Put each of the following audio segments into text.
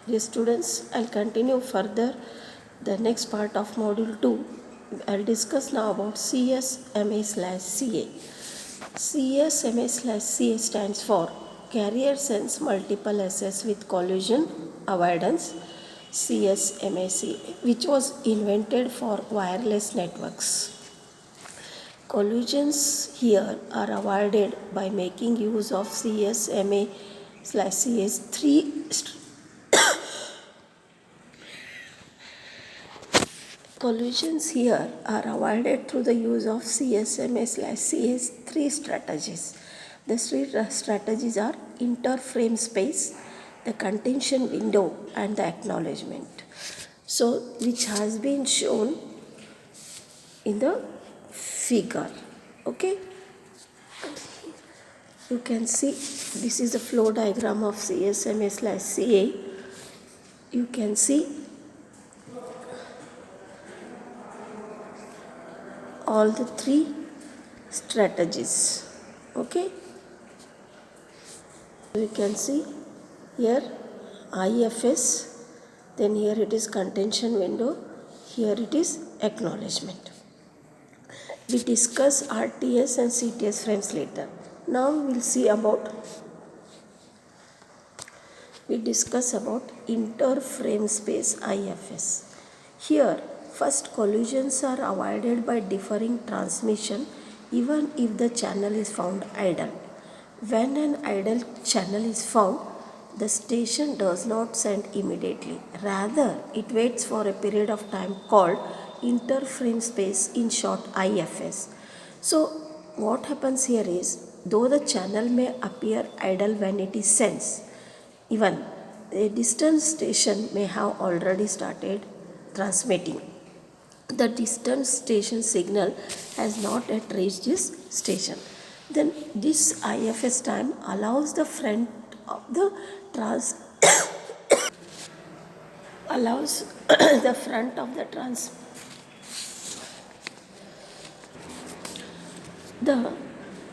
Dear students, I'll continue further the next part of module 2. I'll discuss now about CSMA/CA. CSMA/CA stands for Carrier Sense Multiple Access with Collision Avoidance, CSMACA, which was invented for wireless networks. Collisions here are avoided by making use of CSMA/CA's three Collisions here are avoided through the use of CSMA/CA's three strategies. The three strategies are interframe space, the contention window, and the acknowledgement. So, which has been shown in the figure. Okay, you can see this is the flow diagram of CSMA/CA. You can see all the three strategies. Okay, you can see here IFS, then here it is contention window, here it is acknowledgement. We discuss RTS and CTS frames later. Now we discuss about interframe space IFS. Here, first collisions are avoided by deferring transmission even if the channel is found idle. When an idle channel is found, the station does not send immediately. Rather, it waits for a period of time called interframe space, in short IFS. So, what happens here is, though the channel may appear idle when it is sensed, even a distant station may have already started transmitting. The distant station signal has not yet reached this station. Then this IFS time allows the front of the allows the front of the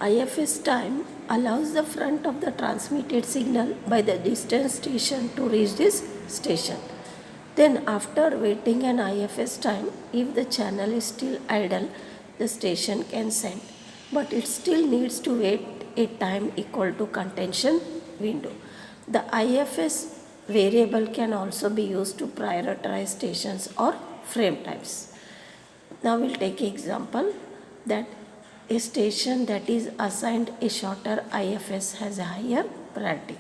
IFS time allows the front of the transmitted signal by the distant station to reach this station. Then after waiting an IFS time, if the channel is still idle, the station can send, but it still needs to wait a time equal to contention window. The IFS variable can also be used to prioritize stations or frame types. Now we'll take an example that a station that is assigned a shorter IFS has a higher priority.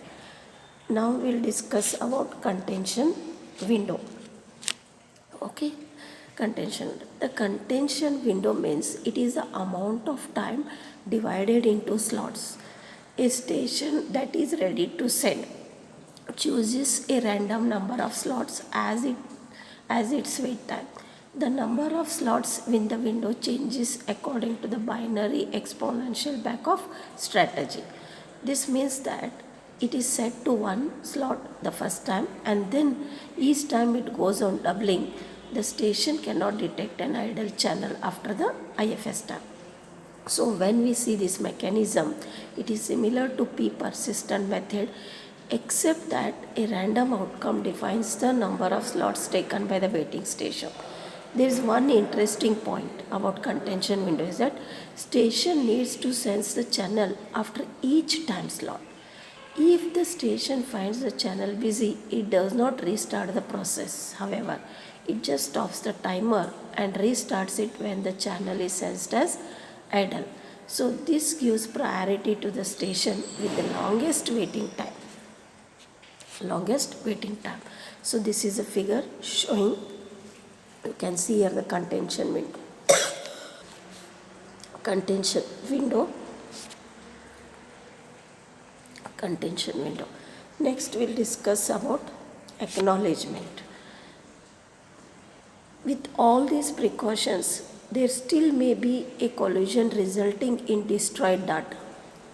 Now we'll discuss about contention window. Okay, contention. The contention window means it is the amount of time divided into slots. A station that is ready to send chooses a random number of slots as its wait time. The number of slots in the window changes according to the binary exponential backoff strategy. This means that it is set to one slot the first time, and then each time it goes on doubling. The station cannot detect an idle channel after the IFS time. So when we see this mechanism, it is similar to P persistent method, except that a random outcome defines the number of slots taken by the waiting station. There is one interesting point about contention window is that station needs to sense the channel after each time slot. If the station finds the channel busy, it does not restart the process. However, it just stops the timer and restarts it when the channel is sensed as idle. So this gives priority to the station with the longest waiting time. So this is a figure showing, you can see here the contention window. Contention window. Next we'll discuss about acknowledgement. With all these precautions, there still may be a collision resulting in destroyed data.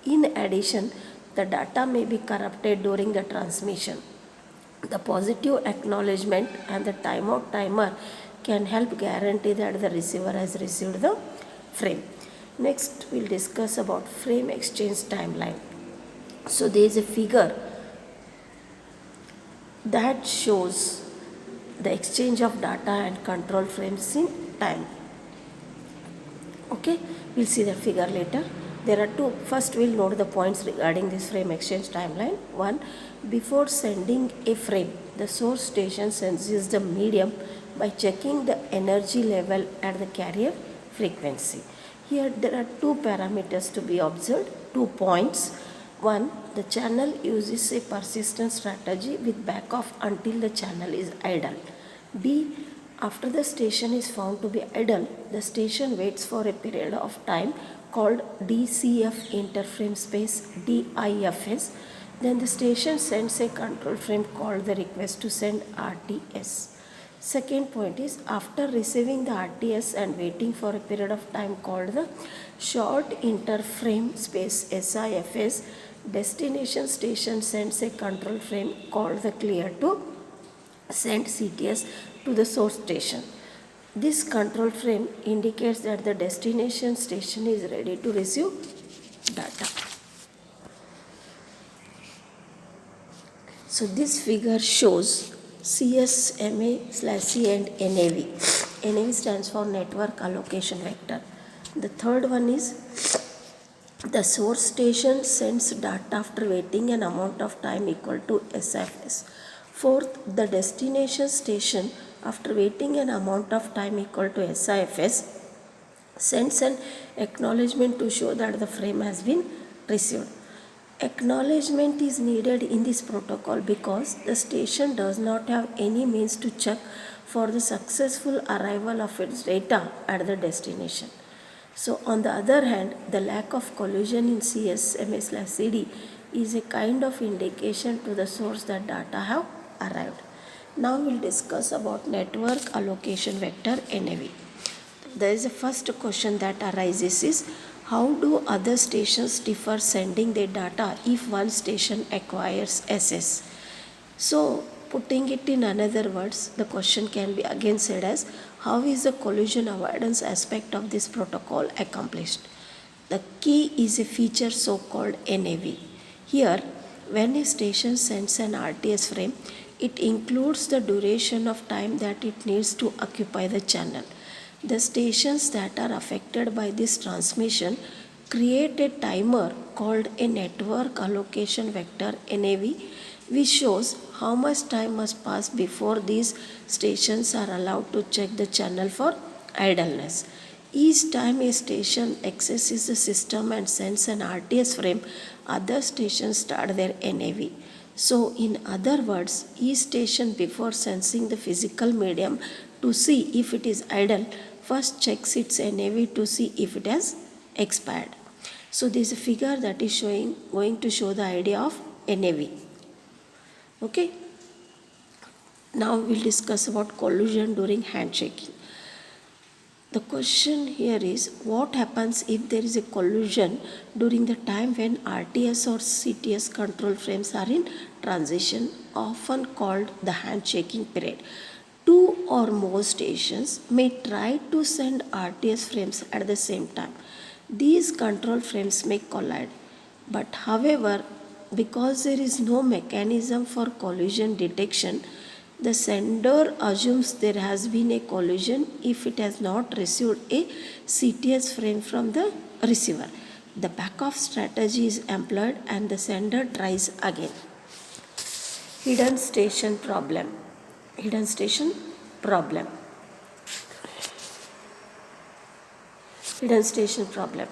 In addition, the data may be corrupted during the transmission. The positive acknowledgement and the timeout timer can help guarantee that the receiver has received the frame. Next, we'll discuss about frame exchange timeline. So there is a figure that shows the exchange of data and control frames in time. Okay, we'll see that figure later. There are two. First, we'll note the points regarding this frame exchange timeline. One, before sending a frame, the source station senses the medium by checking the energy level at the carrier frequency. Here, there are two parameters to be observed, 2 points. One, the channel uses a persistent strategy with back off until the channel is idle. B, after the station is found to be idle, the station waits for a period of time called DCF interframe space DIFS. Then the station sends a control frame called the request to send RTS. Second point is after receiving the RTS and waiting for a period of time called the short interframe space SIFS, destination station sends a control frame called the clear to send CTS to the source station. This control frame indicates that the destination station is ready to receive data. So this figure shows CSMA/C and NAV. NAV stands for network allocation vector. The third one is the source station sends data after waiting an amount of time equal to SIFS. Fourth, the destination station after waiting an amount of time equal to SIFS sends an acknowledgement to show that the frame has been received. Acknowledgement is needed in this protocol because the station does not have any means to check for the successful arrival of its data at the destination. So on the other hand, the lack of collision in CSMA/CD is a kind of indication to the source that data have arrived. Now we'll discuss about network allocation vector NAV. There is a first question that arises is how do other stations differ sending their data if one station acquires SS? So putting it in another words, the question can be again said as how is the collision avoidance aspect of this protocol accomplished? The key is a feature so called NAV. Here, when a station sends an RTS frame, it includes the duration of time that it needs to occupy the channel. The stations that are affected by this transmission create a timer called a network allocation vector NAV, which shows how much time must pass before these stations are allowed to check the channel for idleness. Each time a station accesses the system and sends an RTS frame, other stations start their NAV. So, in other words, each station before sensing the physical medium to see if it is idle, first checks its NAV to see if it has expired. So, this is a figure that is going to show the idea of NAV. Okay. Now we'll discuss about collision during handshaking. The question here is what happens if there is a collision during the time when RTS or CTS control frames are in transition, often called the handshaking period. Two or more stations may try to send RTS frames at the same time. These control frames may collide, but however, because there is no mechanism for collision detection, the sender assumes there has been a collision if it has not received a CTS frame from the receiver. The back-off strategy is employed and the sender tries again. Hidden station problem. Hidden station problem. Hidden station problem.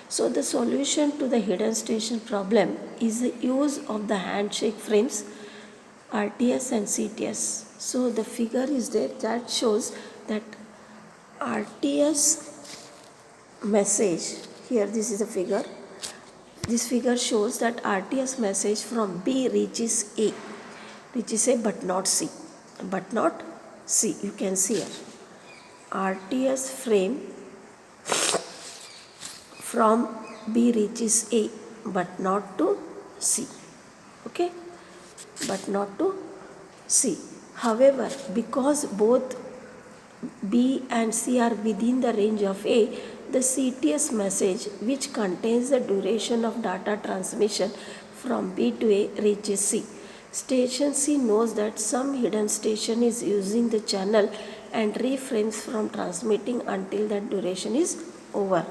So the solution to the hidden station problem is the use of the handshake frames RTS and CTS. So the figure is there that shows that RTS message, here this is the figure. This figure shows that RTS message from B reaches A but not C. But not C. You can see here. RTS frame from B reaches A but not to C. Okay? But not to C. However, because both B and C are within the range of A, the CTS message, which contains the duration of data transmission from B to A, reaches C. Station C knows that some hidden station is using the channel and refrains from transmitting until that duration is over.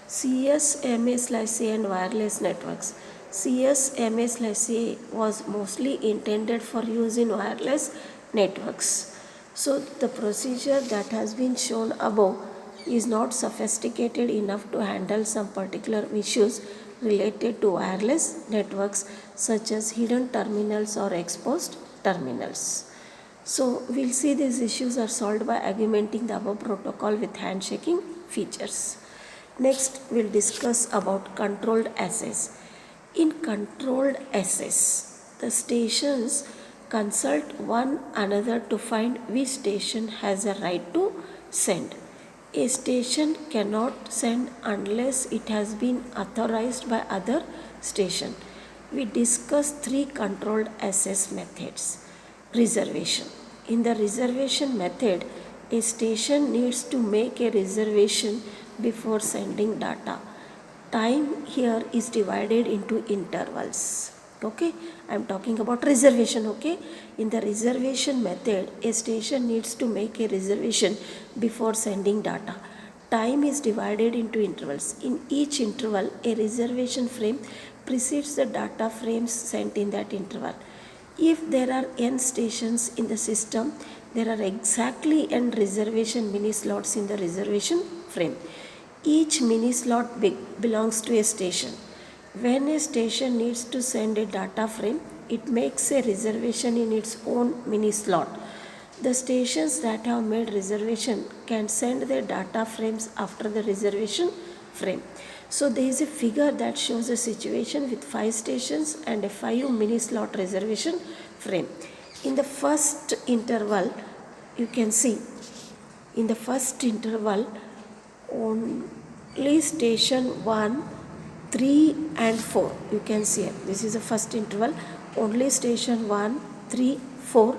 CS/MA/A and wireless networks. CS/MA/A was mostly intended for use in wireless networks. So the procedure that has been shown above is not sophisticated enough to handle some particular issues related to wireless networks such as hidden terminals or exposed terminals. So we'll see these issues are solved by augmenting the above protocol with handshaking features. Next, we'll discuss about controlled access. In controlled access, the stations consult one another to find which station has a right to send. A station cannot send unless it has been authorized by other station. We discuss three controlled access methods. Reservation. In the reservation method, a station needs to make a reservation before sending data. Time here is divided into intervals. Okay, I am talking about reservation. Okay, in the reservation method, a station needs to make a reservation before sending data. Time is divided into intervals. In each interval, a reservation frame precedes the data frames sent in that interval. If there are n stations in the system, there are exactly n reservation mini slots in the reservation frame. Each mini slot belongs to a station. When a station needs to send a data frame, it makes a reservation in its own mini slot. The stations that have made reservation can send their data frames after the reservation frame. So there is a figure that shows a situation with 5 stations and a 5 mini slot reservation frame. In the first interval, you can see in the first interval only station 1, 3 and 4, you can see it. This is the first interval, only station 1, 3, 4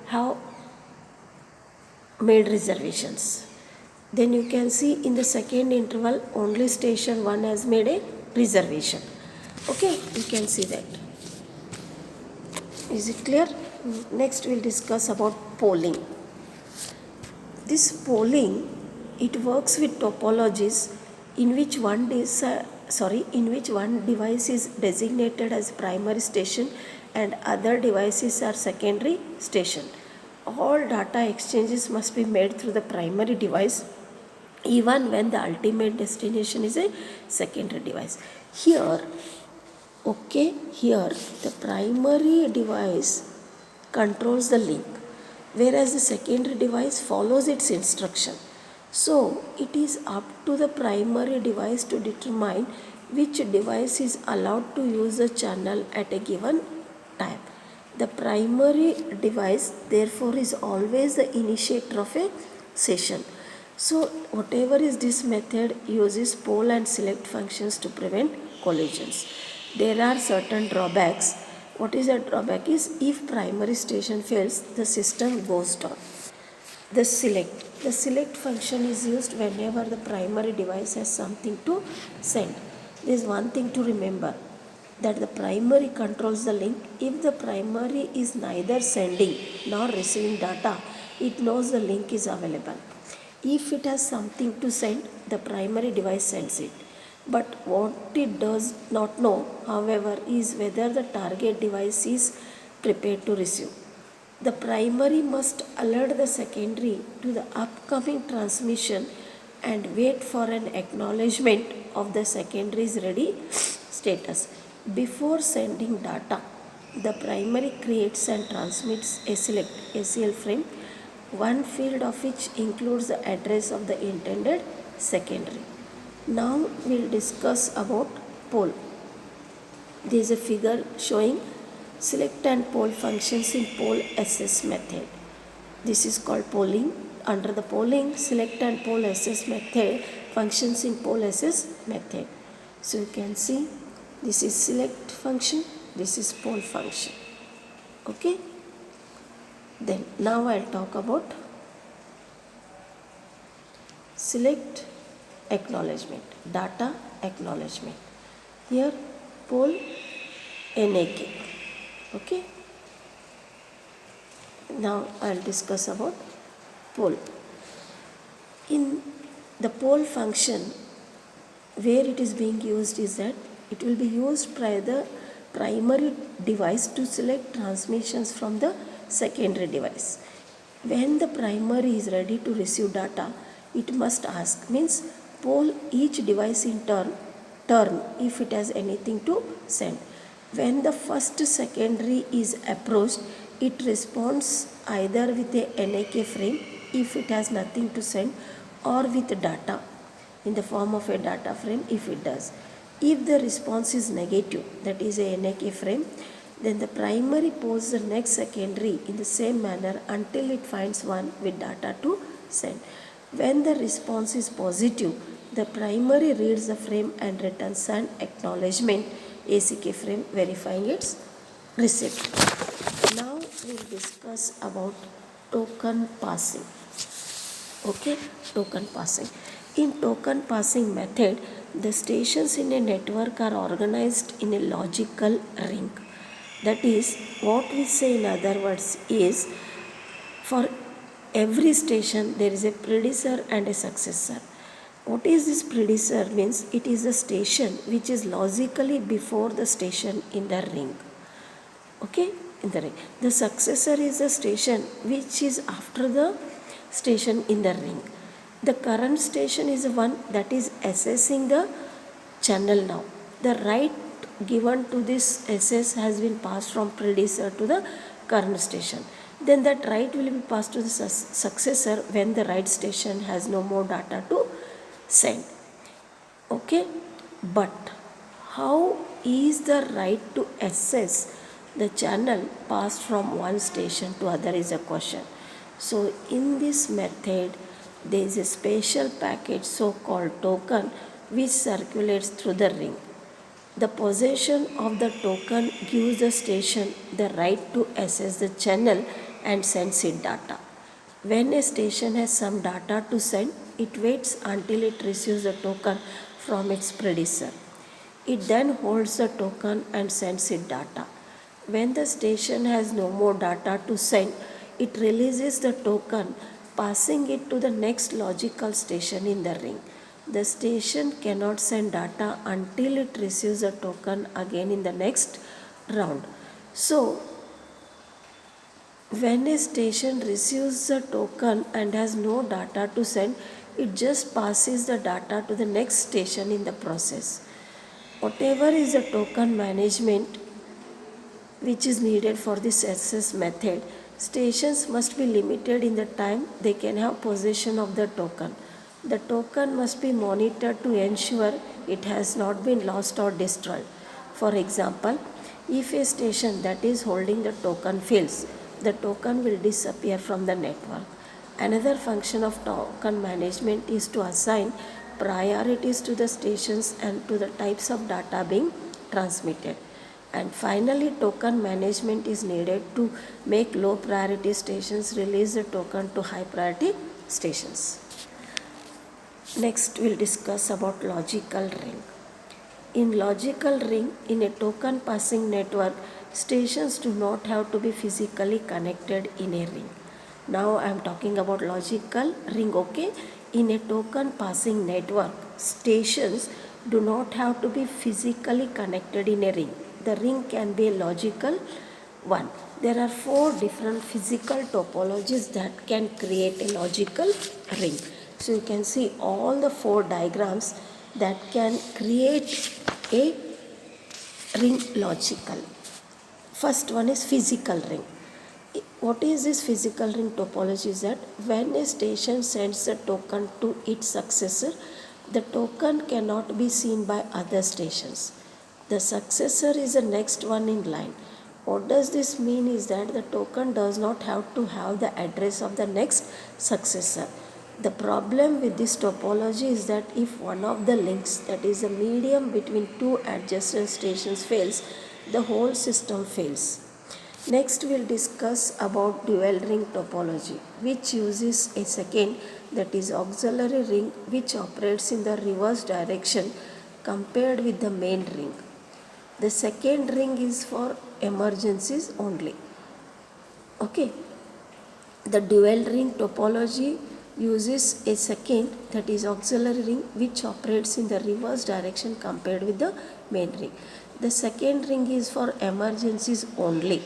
have made reservations. Then you can see in the second interval only station 1 has made a reservation. Okay, you can see that. Is it clear? Next we'll discuss about polling. This polling, it works with topologies in which one device is designated as primary station and other devices are secondary station. All data exchanges must be made through the primary device even when the ultimate destination is a secondary device. Here the primary device controls the link, whereas the secondary device follows its instruction. So it is up to the primary device to determine which device is allowed to use the channel at a given time. The primary device therefore is always the initiator of a session. So whatever is this method uses poll and select functions to prevent collisions. There are certain drawbacks. What is a drawback is if primary station fails, the system goes down. The select function is used whenever the primary device has something to send. There is one thing to remember, that the primary controls the link. If the primary is neither sending nor receiving data, it knows the link is available. If it has something to send, the primary device sends it. But what it does not know, however, is whether the target device is prepared to receive. The primary must alert the secondary to the upcoming transmission and wait for an acknowledgement of the secondary's ready status. Before sending data, the primary creates and transmits a select ACL frame, one field of which includes the address of the intended secondary. Now we'll discuss about poll. There is a figure showing select and poll functions in poll assess method. This is called polling. Under the polling, select and poll assess method functions in poll assess method. So you can see this is select function, this is poll function. Okay. Then now I'll talk about select acknowledgement, data acknowledgement. Here poll NAK. Okay. Now I'll discuss about pole. In the pole function, where it is being used is that it will be used by the primary device to select transmissions from the secondary device. When the primary is ready to receive data, it must ask, means poll each device in turn if it has anything to send. When the first secondary is approached, it responds either with a NAK frame if it has nothing to send, or with data in the form of a data frame if it does. If the response is negative, that is a NAK frame, then the primary poses the next secondary in the same manner until it finds one with data to send. When the response is positive, the primary reads the frame and returns an acknowledgement ACK frame verifying its receipt. Now we'll discuss about token passing. Okay, token passing. In token passing method, the stations in a network are organized in a logical ring. That is, what we say in other words is, for every station there is a predecessor and a successor. What is this predecessor? Means it is the station which is logically before the station in the ring. Okay, in the ring. The successor is the station which is after the station in the ring. The current station is the one that is assessing the channel now. The right given to this SS has been passed from predecessor to the current station. Then that right will be passed to the successor when the right station has no more data to send. Okay, but how is the right to assess the channel passed from one station to other is a question. So in this method, there is a special packet so called token which circulates through the ring. The possession of the token gives the station the right to assess the channel and sends it data. When a station has some data to send, it waits until it receives the token from its predecessor. It then holds the token and sends it data. When the station has no more data to send, it releases the token, passing it to the next logical station in the ring. The station cannot send data until it receives a token again in the next round. So, when a station receives a token and has no data to send, it just passes the data to the next station in the process. Whatever is the token management which is needed for this SS method, stations must be limited in the time they can have possession of the token. The token must be monitored to ensure it has not been lost or destroyed. For example, if a station that is holding the token fails, the token will disappear from the network. Another function of token management is to assign priorities to the stations and to the types of data being transmitted. And finally, token management is needed to make low priority stations release the token to high priority stations. Next, we'll discuss about logical ring. In logical ring, in a token passing network, stations do not have to be physically connected in a ring. Now I am talking about logical ring, okay? In a token passing network, stations do not have to be physically connected in a ring. The ring can be a logical one. There are 4 different physical topologies that can create a logical ring. So you can see all the 4 diagrams that can create a ring logical. First one is physical ring. What is this physical ring topology? Is that when a station sends a token to its successor, the token cannot be seen by other stations. The successor is the next one in line. What does this mean is that the token does not have to have the address of the next successor. The problem with this topology is that if one of the links, that is the medium between 2 adjacent stations, fails, the whole system fails. Next, we'll discuss about dual ring topology, which uses a second, that is auxiliary ring, which operates in the reverse direction compared with the main ring. The second ring is for emergencies only. Okay. The dual ring topology uses a second, that is auxiliary ring, which operates in the reverse direction compared with the main ring. The second ring is for emergencies only.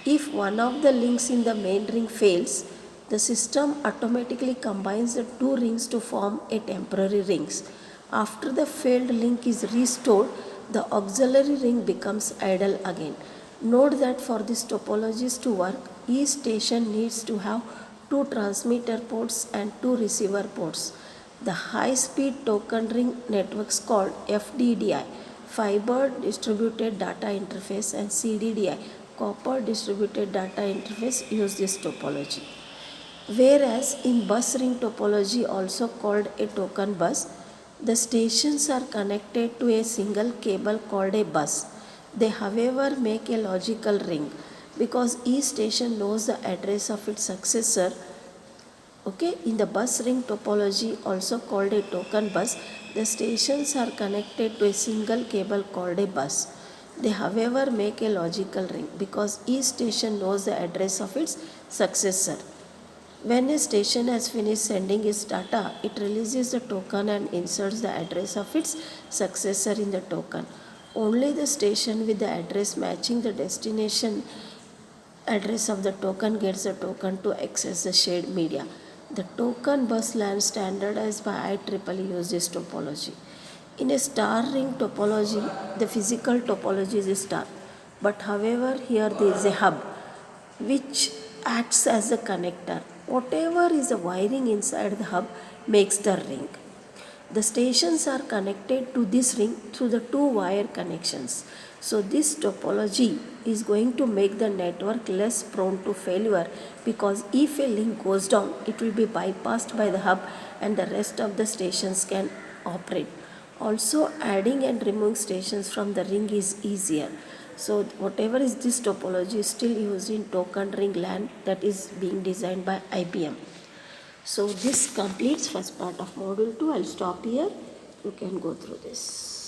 If one of the links in the main ring fails, the system automatically combines the two rings to form a temporary rings. After the failed link is restored, the auxiliary ring becomes idle again. Note that for these topologies to work, each station needs to have two transmitter ports and two receiver ports. The high-speed token ring networks called FDDI, Fiber Distributed Data Interface, and CDDI, Copper Distributed Data Interface, use this topology. Whereas in bus ring topology, also called a token bus, the stations are connected to a single cable called a bus. They, however, make a logical ring because each station knows the address of its successor. Okay, in the bus ring topology, also called a token bus, the stations are connected to a single cable called a bus. They, however, make a logical ring because each station knows the address of its successor. When a station has finished sending its data, it releases the token and inserts the address of its successor in the token. Only the station with the address matching the destination address of the token gets the token to access the shared media. The token bus LAN standardized by IEEE uses topology. In a star ring topology, the physical topology is a star. But however, here there is a hub which acts as a connector. Whatever is the wiring inside the hub makes the ring. The stations are connected to this ring through the two wire connections. So this topology is going to make the network less prone to failure because if a link goes down, it will be bypassed by the hub and the rest of the stations can operate. Also, adding and removing stations from the ring is easier. So whatever is this topology is still used in token ring LAN that is being designed by IBM. So this completes first part of module 2. I'll stop here. You can go through this.